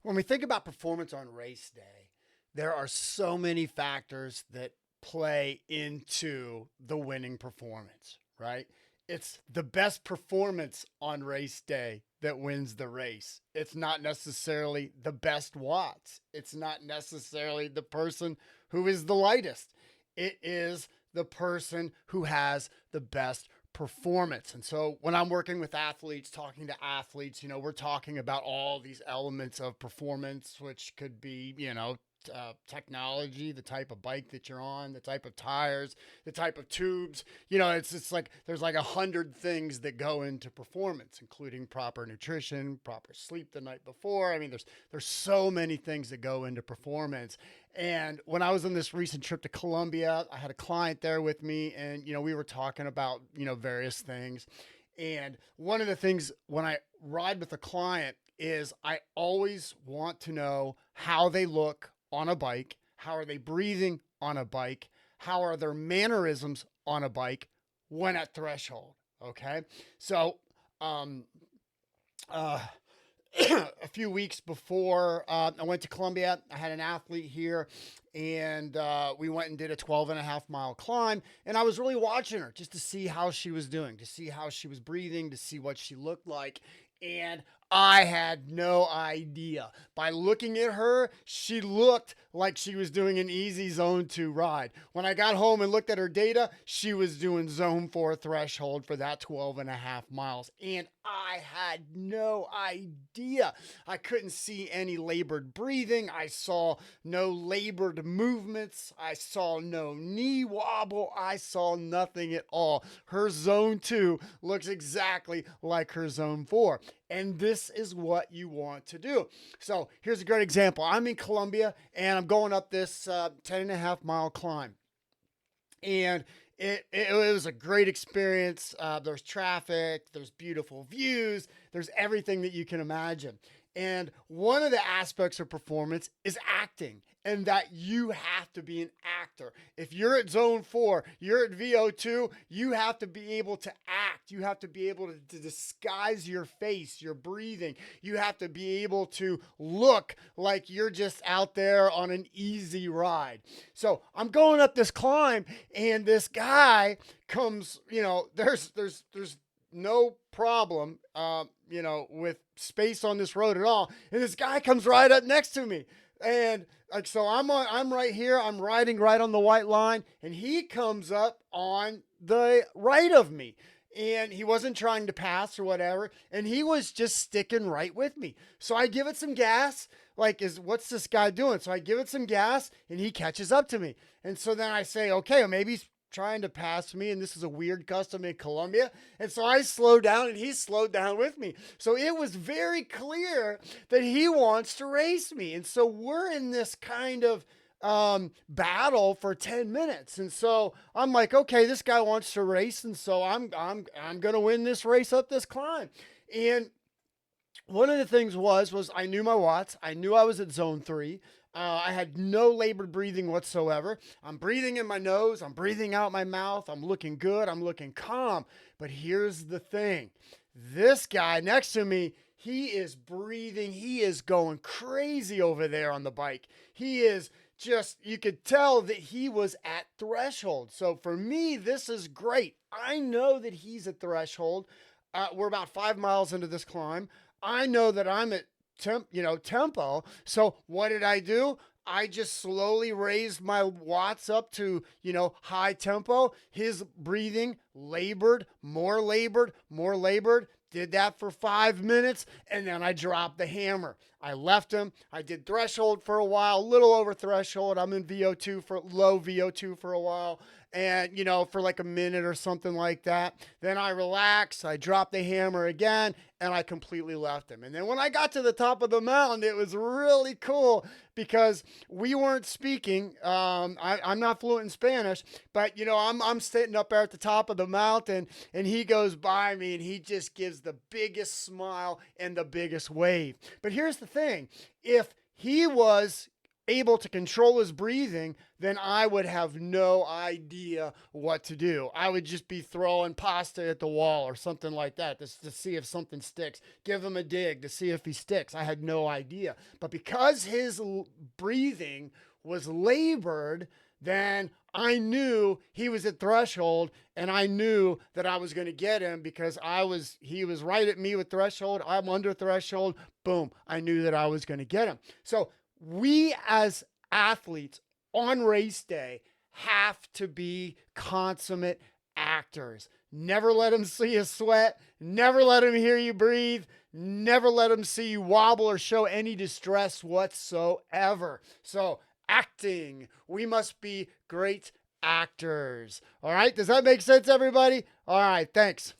When we think about performance on race day, there are so many factors that play into the winning performance, right? It's the best performance on race day that wins the race. It's not necessarily the best watts. It's not necessarily the person who is the lightest. It is the person who has the best performance. And so when I'm working with athletes, talking to athletes, we're talking about all these elements of performance, which could be, technology, the type of bike that you're on, the type of tires, the type of tubes. It's like there's like 100 things that go into performance, including proper nutrition, proper sleep the night before. I mean, there's so many things that go into performance. And when I was on this recent trip to Colombia, I had a client there with me, and we were talking about various things. And one of the things when I ride with a client is I always want to know how they look on a bike, how are they breathing on a bike, how are their mannerisms on a bike when at threshold. Okay, so um, uh, a few weeks before I went to Colombia, I had an athlete here, and we went and did a 12.5 mile climb. And I was really watching her just to see how she was doing, to see how she was breathing, to see what she looked like. And I had no idea. By looking at her, she looked like she was doing an easy zone 2 ride. When I got home and looked at her data, she was doing zone 4 threshold for that 12.5 miles. And I had no idea. I couldn't see any labored breathing. I saw no labored movements. I saw no knee wobble. I saw nothing at all. Her zone 2 looks exactly like her zone 4. And this is what you want to do. So here's a great example. I'm in Colombia and I'm going up this 10.5 mile climb. And it was a great experience. There's traffic, there's beautiful views, there's everything that you can imagine. And one of the aspects of performance is acting, and that you have to be an actor. If you're at zone 4, you're at VO2, you have to be able to act. You have to be able to disguise your face, your breathing. You have to be able to look like you're just out there on an easy ride. So I'm going up this climb, and this guy comes, there's no problem, with space on this road at all. And this guy comes right up next to me. And like, so I'm right here. I'm riding right on the white line, and he comes up on the right of me. And he wasn't trying to pass or whatever, and he was just sticking right with me. So I give it some gas. Like, what's this guy doing? So I give it some gas, and he catches up to me. And so then I say, okay, well, maybe he's trying to pass me, and this is a weird custom in Colombia. And so I slowed down, and he slowed down with me. So it was very clear that he wants to race me. And so we're in this kind of battle for 10 minutes. And so I'm like, okay, this guy wants to race, and so I'm going to win this race up this climb. And one of the things was I knew my watts. I knew I was at zone 3. I had no labored breathing whatsoever. I'm breathing in my nose. I'm breathing out my mouth. I'm looking good. I'm looking calm. But here's the thing. This guy next to me, he is breathing. He is going crazy over there on the bike. He is just, you could tell that he was at threshold. So for me, this is great. I know that he's at threshold. We're about 5 miles into this climb. I know that I'm at tempo. So what did I do? I just slowly raised my watts up to, high tempo. His breathing labored, more labored, more labored. Did that for 5 minutes, and then I dropped the hammer. I left him. I did threshold for a while, a little over threshold. I'm in VO2 for low VO2 for a while, and for like a minute or something like that. Then I relaxed. I dropped the hammer again, and I completely left him. And then when I got to the top of the mountain, it was really cool because we weren't speaking. I'm not fluent in Spanish, but I'm sitting up there at the top of the mountain, and he goes by me, and he just gives the biggest smile and the biggest wave. But here's the thing: if he was able to control his breathing, then I would have no idea what to do. I would just be throwing pasta at the wall or something like that to see if something sticks. Give him a dig to see if he sticks. I had no idea. But because his breathing was labored, then I knew he was at threshold, and I knew that I was going to get him because he was right at me with threshold. I'm under threshold. Boom. I knew that I was going to get him. So we as athletes on race day have to be consummate actors. Never let them see you sweat. Never let them hear you breathe. Never let them see you wobble or show any distress whatsoever. So acting. We must be great actors. All right. Does that make sense, everybody? All right. Thanks.